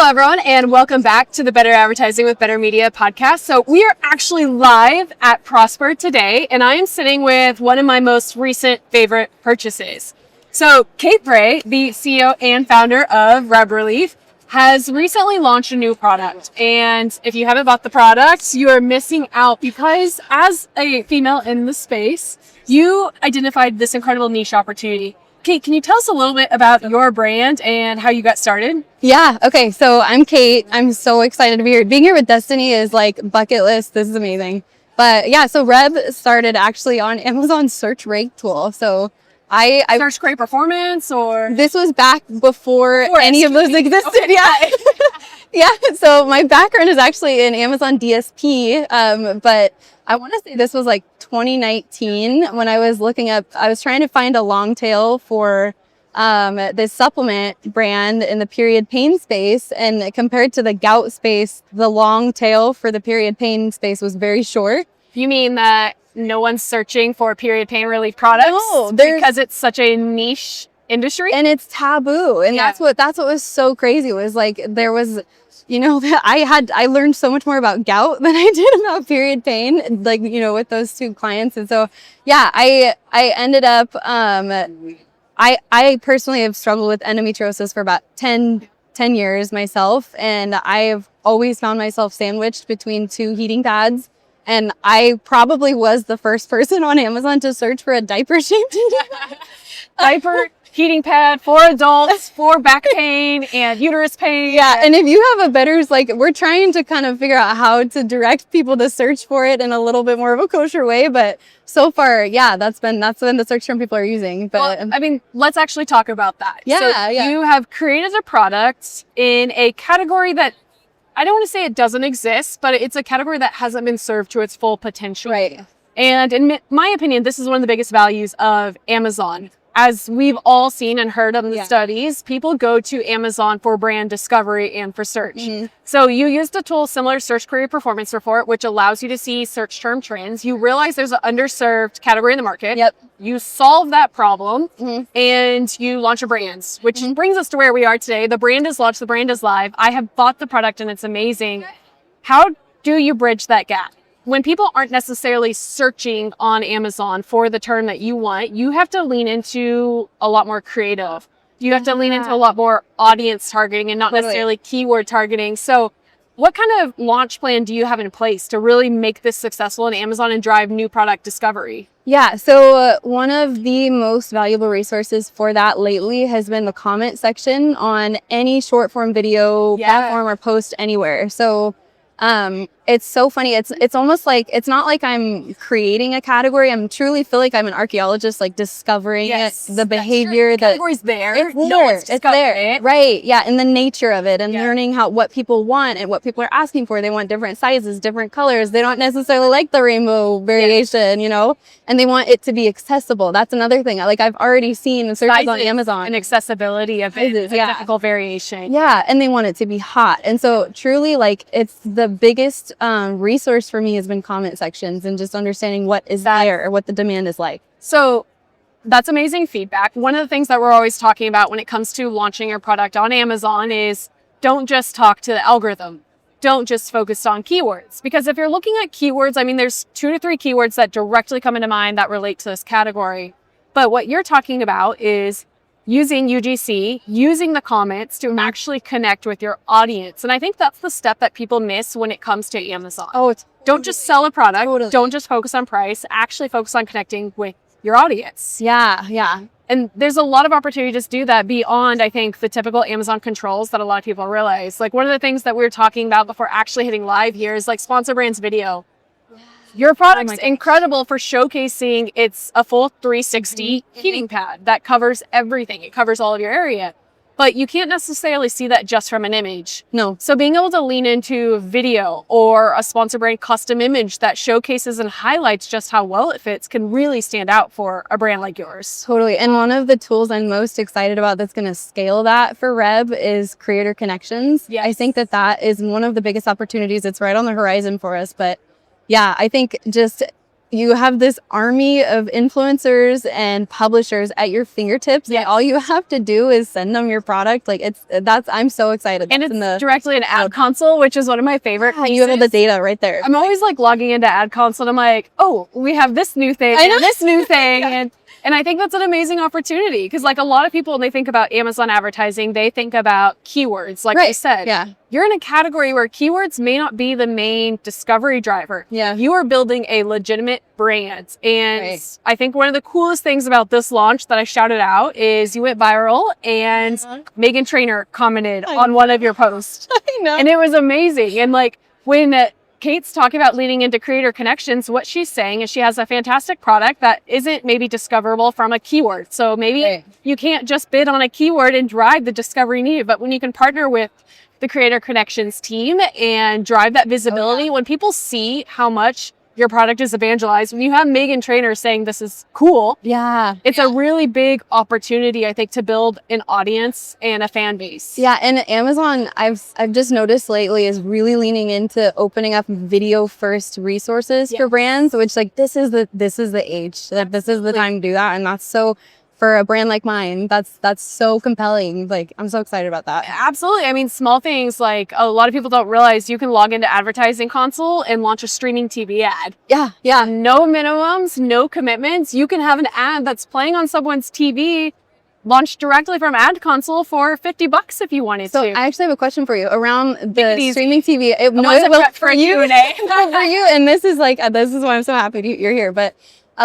Hello, everyone, and welcome back to the Better Advertising with Better Media podcast. So we are actually live at Prosper today, and I am sitting with one of my most recent favorite purchases. So Kate Bray, the CEO and founder of Reb Relief, has recently launched a new product. And if you haven't bought the product, you are missing out because as a female in the space, you identified this incredible niche opportunity. Kate, can you tell us a little bit about your brand and how you got started? Yeah. Okay. So I'm Kate. I'm so excited to be here. Being here with Destaney is like bucket list. This is amazing. But yeah, so Reb started actually on Amazon's search rank tool. So I Search Query Performance or? This was back before any of those existed. Okay. Yeah. Yeah. So my background is actually in Amazon DSP. But I want to say this was like 2019 when I was trying to find a long tail for this supplement brand in the period pain space, and compared to the gout space, the long tail for the period pain space was very short. You mean that no one's searching for period pain relief products? No, because it's such a niche industry and it's taboo, and that's what was so crazy. Was like there was, you know, I learned so much more about gout than I did about period pain, like, you know, with those two clients. And so yeah, I ended up I personally have struggled with endometriosis for about 10 years myself, and I've always found myself sandwiched between two heating pads. And I probably was the first person on Amazon to search for a diaper-shaped diaper heating pad for adults for back pain and uterus pain. Yeah, and if you have a better, like, we're trying to kind of figure out how to direct people to search for it in a little bit more of a kosher way, but so far, yeah, that's been the search term people are using. But well, I mean, let's actually talk about that. Yeah, You have created a product in a category that I don't want to say it doesn't exist, but it's a category that hasn't been served to its full potential. Right. And in my opinion, this is one of the biggest values of Amazon. As we've all seen and heard of the studies, people go to Amazon for brand discovery and for search. Mm-hmm. So you used a tool similar to Search Query Performance Report, which allows you to see search term trends. You realize there's an underserved category in the market. Yep. You solve that problem, and you launch a brand, which brings us to where we are today. The brand is launched, the brand is live. I have bought the product and it's amazing. How do you bridge that gap? When people aren't necessarily searching on Amazon for the term that you want, you have to lean into a lot more creative. You have to lean into a lot more audience targeting and not necessarily keyword targeting. So what kind of launch plan do you have in place to really make this successful on Amazon and drive new product discovery? Yeah, so one of the most valuable resources for that lately has been the comment section on any short form video platform or post anywhere. So it's so funny. It's almost like, it's not like I'm creating a category. I'm truly feel like I'm an archaeologist, like discovering the behavior. The category's there. It's there. Right. Yeah. And the nature of it, and learning what people want and what people are asking for. They want different sizes, different colors. They don't necessarily like the rainbow variation, you know, and they want it to be accessible. That's another thing. Like I've already seen searches on Amazon and accessibility of it, technical variation. Yeah. And they want it to be hot. And so truly, like, it's the biggest resource for me has been comment sections and just understanding what is there or what the demand is like. So that's amazing feedback. One of the things that we're always talking about when it comes to launching your product on Amazon is don't just talk to the algorithm. Don't just focus on keywords, because if you're looking at keywords, I mean, there's 2 to 3 keywords that directly come into mind that relate to this category. But what you're talking about is using UGC, using the comments to actually connect with your audience. And I think that's the step that people miss when it comes to Amazon. Don't just sell a product. Don't just focus on price. Actually focus on connecting with your audience. Yeah. And there's a lot of opportunity to do that beyond, I think, the typical Amazon controls that a lot of people realize. Like one of the things that we were talking about before actually hitting live here is like sponsor brands video. Your product's incredible for showcasing it's a full 360 heating pad that covers everything. It covers all of your area. But you can't necessarily see that just from an image. No. So being able to lean into video or a sponsor brand custom image that showcases and highlights just how well it fits can really stand out for a brand like yours. Totally. And one of the tools I'm most excited about that's going to scale that for Reb is creator connections. Yes. I think that is one of the biggest opportunities. It's right on the horizon for us. But yeah, I think just you have this army of influencers and publishers at your fingertips. Yes. And all you have to do is send them your product. Like I'm so excited. And That's it's directly an ad console, which is one of my favorite pieces. You have all the data right there. I'm always like logging into ad console and I'm like, oh, we have this new thing I know. and this new thing. And I think that's an amazing opportunity because like a lot of people, when they think about Amazon advertising, they think about keywords, like you said. Yeah. You're in a category where keywords may not be the main discovery driver. Yeah. You are building a legitimate brand. And I think one of the coolest things about this launch that I shouted out is you went viral and Meghan Trainor commented on one of your posts. I know. And it was amazing. And like when Kate's talking about leaning into creator connections, what she's saying is she has a fantastic product that isn't maybe discoverable from a keyword. So maybe you can't just bid on a keyword and drive the discovery need, but when you can partner with the creator connections team and drive that visibility, when people see how much your product is evangelized, when you have Meghan Trainor saying this is cool, it's a really big opportunity, I think, to build an audience and a fan base. Yeah, and Amazon, I've just noticed lately is really leaning into opening up video first resources for brands, which like this is the age that this is the time to do that, and that's so. For a brand like mine, that's so compelling. Like, I'm so excited about that. Absolutely. I mean, small things like a lot of people don't realize you can log into advertising console and launch a streaming TV ad. Yeah. No minimums, no commitments. You can have an ad that's playing on someone's TV launched directly from ad console for $50 if you wanted to. So I actually have a question for you around the streaming TV. It will for you. For you. And this is why I'm so happy you're here. But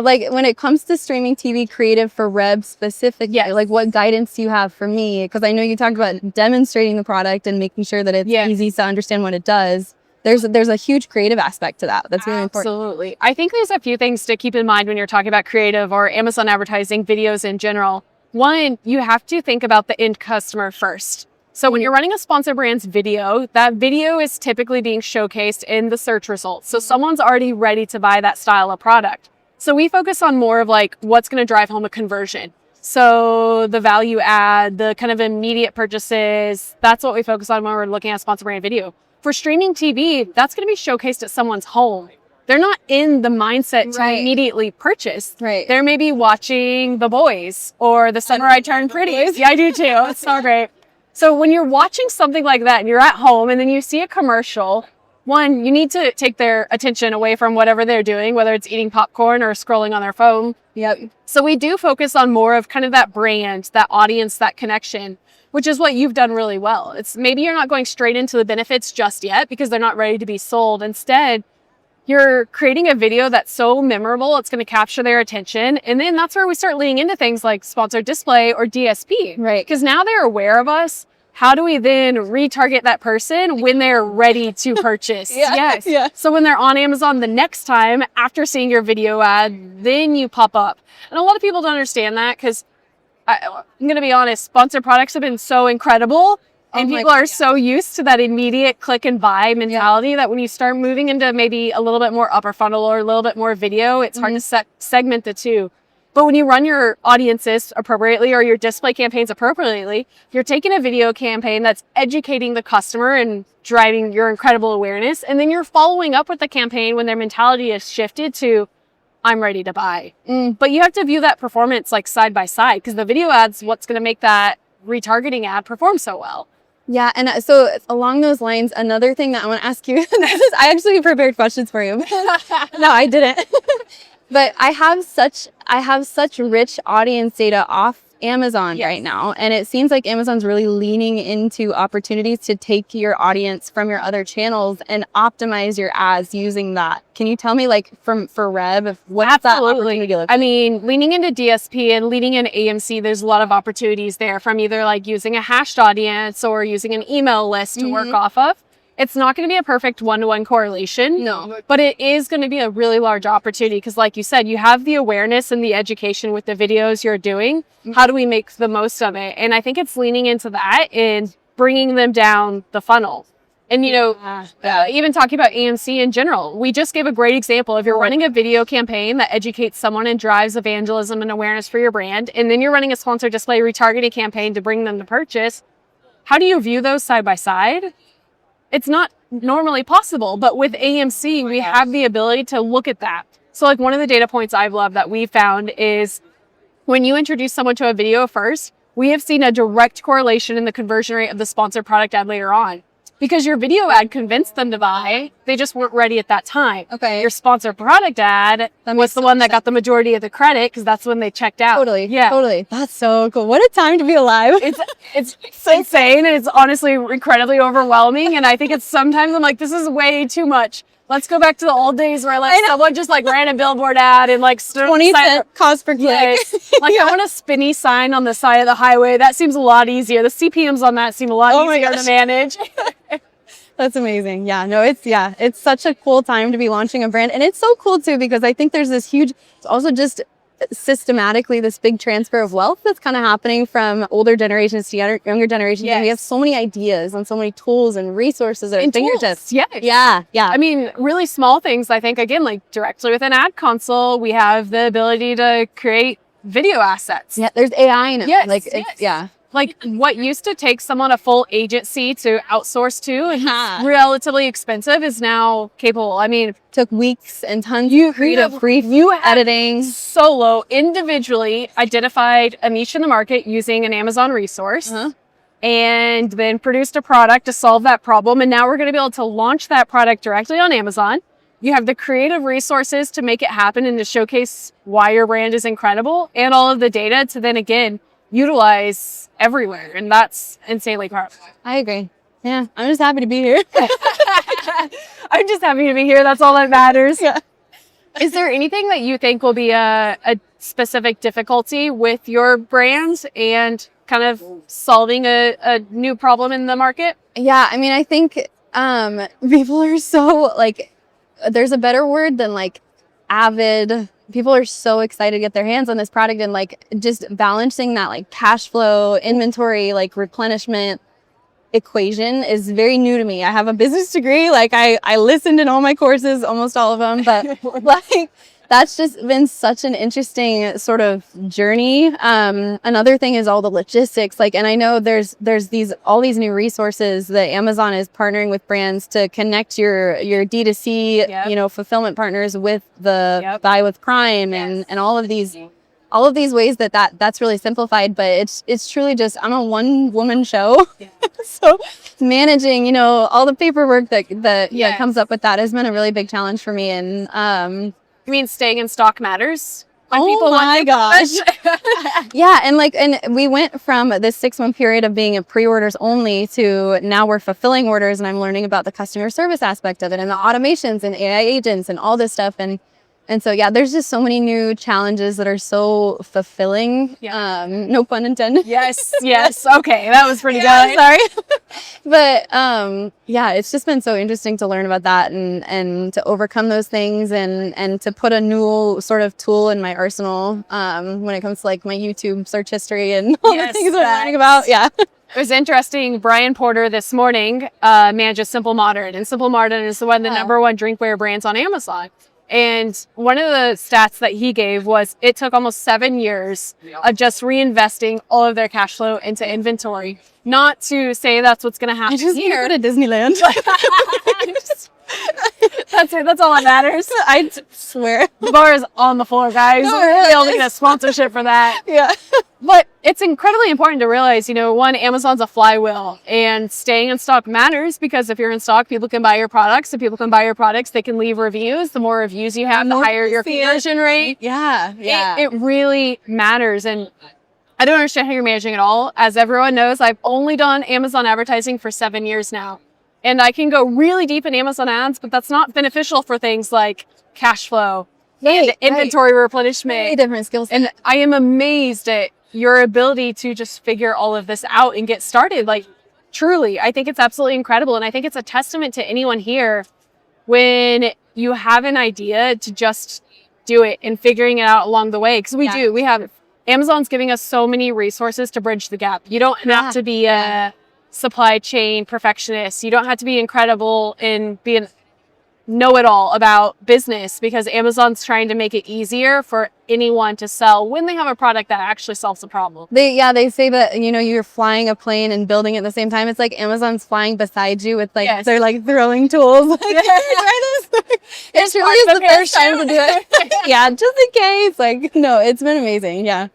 like when it comes to streaming TV creative for Reb specifically, like what guidance do you have for me? Because I know you talked about demonstrating the product and making sure that it's easy to understand what it does. There's a huge creative aspect to that. That's really important. Absolutely. I think there's a few things to keep in mind when you're talking about creative or Amazon advertising videos in general. One, you have to think about the end customer first. So when you're running a sponsor brand's video, that video is typically being showcased in the search results. So someone's already ready to buy that style of product. So we focus on more of like what's going to drive home a conversion. So the value add, the kind of immediate purchases, that's what we focus on when we're looking at sponsor brand video. For streaming TV, that's going to be showcased at someone's home. They're not in the mindset to immediately purchase. They're maybe watching The Boys or The Summer I Turned Pretty. Yeah, I do too. It's so great. So when you're watching something like that and you're at home and then you see a commercial, one, you need to take their attention away from whatever they're doing, whether it's eating popcorn or scrolling on their phone. So we do focus on more of kind of that brand, that audience, that connection, which is what you've done really well. It's maybe you're not going straight into the benefits just yet because they're not ready to be sold. Instead, you're creating a video that's so memorable, it's going to capture their attention. And then that's where we start leaning into things like sponsored display or DSP. Because now they're aware of us. How do we then retarget that person when they're ready to purchase? So when they're on Amazon the next time after seeing your video ad, then you pop up. And a lot of people don't understand that because I'm going to be honest, sponsored products have been so incredible. And people are so used to that immediate click and buy mentality that when you start moving into maybe a little bit more upper funnel or a little bit more video, it's hard to segment the two. But when you run your audiences appropriately or your display campaigns appropriately, you're taking a video campaign that's educating the customer and driving your incredible awareness. And then you're following up with the campaign when their mentality is shifted to, I'm ready to buy. But you have to view that performance like side by side because the video ad's what's going to make that retargeting ad perform so well. Yeah, and so along those lines, another thing that I want to ask you, I actually prepared questions for you. No, I didn't. But I have such rich audience data off Amazon right now, and it seems like Amazon's really leaning into opportunities to take your audience from your other channels and optimize your ads using that. Can you tell me, like, for Reb, what's that opportunity look like? I mean, leaning into DSP and leaning into AMC, there's a lot of opportunities there from either like using a hashed audience or using an email list to work off of. It's not going to be a perfect one-to-one correlation. No. But it is going to be a really large opportunity because like you said, you have the awareness and the education with the videos you're doing. How do we make the most of it? And I think it's leaning into that and bringing them down the funnel. And, you know, even talking about AMC in general, we just gave a great example. If you're running a video campaign that educates someone and drives evangelism and awareness for your brand, and then you're running a sponsored display retargeting campaign to bring them to purchase, how do you view those side by side? It's not normally possible, but with AMC, we have the ability to look at that. So like one of the data points I've loved that we found is when you introduce someone to a video first, we have seen a direct correlation in the conversion rate of the sponsored product ad later on. Because your video ad convinced them to buy, they just weren't ready at that time. Okay. Your sponsored product ad was the one that got the majority of the credit because that's when they checked out. Totally. Yeah. Totally. That's so cool. What a time to be alive. It's insane, and it's honestly incredibly overwhelming. And I think it's sometimes I'm like, this is way too much. Let's go back to the old days where like someone just like ran a billboard ad and like 20-cent cost per click. Like I want a spinny sign on the side of the highway. That seems a lot easier. The CPMs on that seem a lot easier to manage. That's amazing. Yeah, no, it's such a cool time to be launching a brand. And it's so cool too, because I think there's this huge, it's also just systematically this big transfer of wealth that's kind of happening from older generations to younger generations. Yes. And we have so many ideas and so many tools and resources at our fingertips. Yeah. Yeah. Yeah. I mean, really small things. I think, again, like directly with an ad console, we have the ability to create video assets. Yeah. There's AI in it. Yes, Like, yes. yeah. Like what used to take someone a full agency to outsource to and Yeah. relatively expensive is now capable. I mean, Took weeks and tons of creative brief, editing. solo, individually identified a niche in the market using an Amazon resource. And then produced a product to solve that problem. And now we're going to be able to launch that product directly on Amazon. You have the creative resources to make it happen and to showcase why your brand is incredible, and all of the data to then again utilize everywhere. And that's insanely powerful. I agree. Yeah. I'm just happy to be here. I'm just happy to be here. That's all that matters. Yeah. Is there anything that you think will be a specific difficulty with your brand and kind of solving a new problem in the market? Yeah. I mean, I think people are so like, there's a better word than like avid. People are so excited to get their hands on this product, and like just balancing that like cash flow, inventory, like replenishment equation is very new to me. I have a business degree. Like I listened in all my courses, almost all of them, but like that's just been such an interesting sort of journey. Another thing is all the logistics. Like, and I know there's all these new resources that Amazon is partnering with brands to connect your D2C, fulfillment partners with the Buy with Prime and all of these ways that's really simplified. But it's truly just, I'm a one woman show. Yeah. So managing, all the paperwork that comes up with that has been a really big challenge for me. And, you mean staying in stock matters? Oh my gosh. Yeah. And we went from this 6-month period of being a pre-orders only to now we're fulfilling orders, and I'm learning about the customer service aspect of it and the automations and AI agents and all this stuff. And so, yeah, there's just so many new challenges that are so fulfilling. Yeah. No pun intended. Yes. Okay. That was pretty good. Sorry. But, yeah, it's just been so interesting to learn about that and to overcome those things and to put a new sort of tool in my arsenal when it comes to like my YouTube search history and all the things I'm learning about. Yeah. It was interesting. Brian Porter this morning manages Simple Modern, and Simple Modern is the number one drinkware brands on Amazon. And one of the stats that he gave was it took almost 7 years of just reinvesting all of their cash flow into inventory. Not to say that's what's going to happen here. I just need to go to Disneyland. That's it. That's all that matters. I swear. The bar is on the floor, guys. We'll be able to get a sponsorship for that. Yeah. But it's incredibly important to realize, one, Amazon's a flywheel, and staying in stock matters, because if you're in stock, people can buy your products. If people can buy your products, they can leave reviews. The more reviews you have, the higher your conversion rate. Yeah. It really matters. And I don't understand how you're managing it all. As everyone knows, I've only done Amazon advertising for 7 years now. And I can go really deep in Amazon ads, but that's not beneficial for things like cash flow and inventory replenishment. Very different skills. And I am amazed at your ability to just figure all of this out and get started. Like, truly, I think it's absolutely incredible. And I think it's a testament to anyone here when you have an idea to just do it and figuring it out along the way. Because we have Amazon's giving us so many resources to bridge the gap. You don't have to be a supply chain perfectionist. You don't have to be incredible in being know-it-all about business, because Amazon's trying to make it easier for anyone to sell when they have a product that actually solves the problem. They say that, you know, you're flying a plane and building it at the same time. It's like Amazon's flying beside you with like, they're like throwing tools. Like, it's really the best time to do it. Yeah, just in case. Like, no, it's been amazing. Yeah.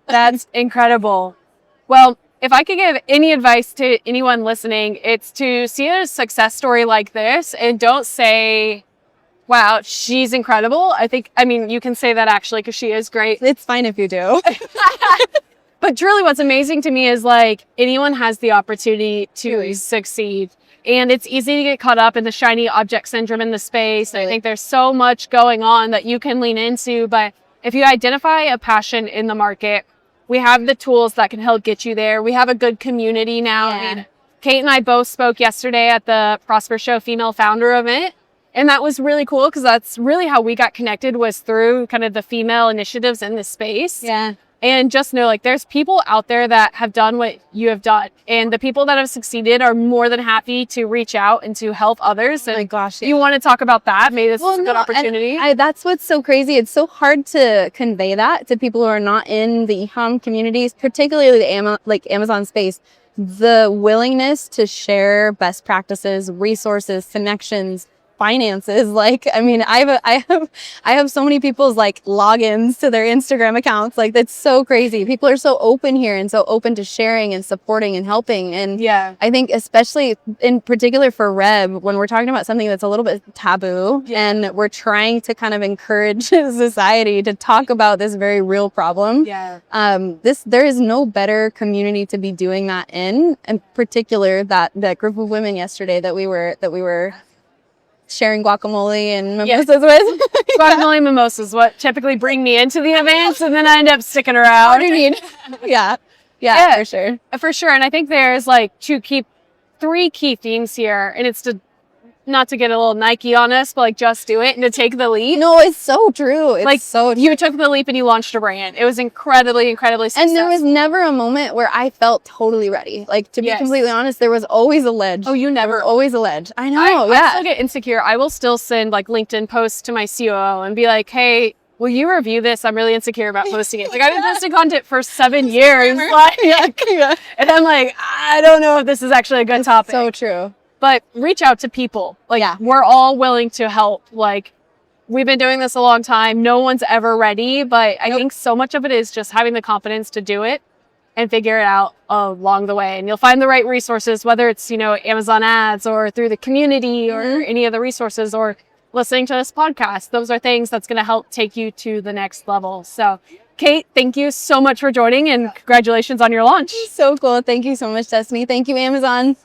That's incredible. Well, if I could give any advice to anyone listening, it's to see a success story like this and don't say, wow, she's incredible. I mean, you can say that actually because she is great. It's fine if you do. But truly what's amazing to me is like anyone has the opportunity to succeed. And it's easy to get caught up in the shiny object syndrome in the space. I think there's so much going on that you can lean into. But if you identify a passion in the market, we have the tools that can help get you there. We have a good community now. I mean, Kate and I both spoke yesterday at the Prosper Show Female Founder event. And that was really cool because that's really how we got connected, was through kind of the female initiatives in this space. Yeah. And just know, like, there's people out there that have done what you have done. And the people that have succeeded are more than happy to reach out and to help others. And oh my gosh. You want to talk about that? Maybe this is a good opportunity. That's what's so crazy. It's so hard to convey that to people who are not in the e-com communities, particularly the Amazon space. The willingness to share best practices, resources, connections, finances. Like, I mean, I have so many people's like logins to their Instagram accounts. Like, that's so crazy. People are so open here and so open to sharing and supporting and helping. And I think especially in particular for Reb, when we're talking about something that's a little bit taboo and we're trying to kind of encourage society to talk about this very real problem. There is no better community to be doing that in particular that group of women yesterday that we were sharing guacamole and mimosas with. Guacamole and mimosas, what typically bring me into the events, and then I end up sticking around. What do you need? Yeah, for sure. For sure. And I think there's like three key themes here, and it's not to get a little Nike on us, but like just do it and to take the leap. No, it's so true. It's like so true. You took the leap and you launched a brand. It was incredibly successful. And there was never a moment where I felt totally ready. Like, to be completely honest, there was always a ledge. Oh, you never? Always a ledge. I know. I still get insecure. I will still send like LinkedIn posts to my COO and be like, hey, will you review this? I'm really insecure about posting it. Like, I've been posting content for 7 years. Like, and I'm like, I don't know if this is actually a good topic. So true. But reach out to people. Like, we're all willing to help. Like, we've been doing this a long time. No one's ever ready. But I think so much of it is just having the confidence to do it and figure it out along the way. And you'll find the right resources, whether it's, you know, Amazon ads or through the community or any of the resources or listening to this podcast. Those are things that's going to help take you to the next level. So, Kate, thank you so much for joining, and congratulations on your launch. So cool. Thank you so much, Destiny. Thank you, Amazon.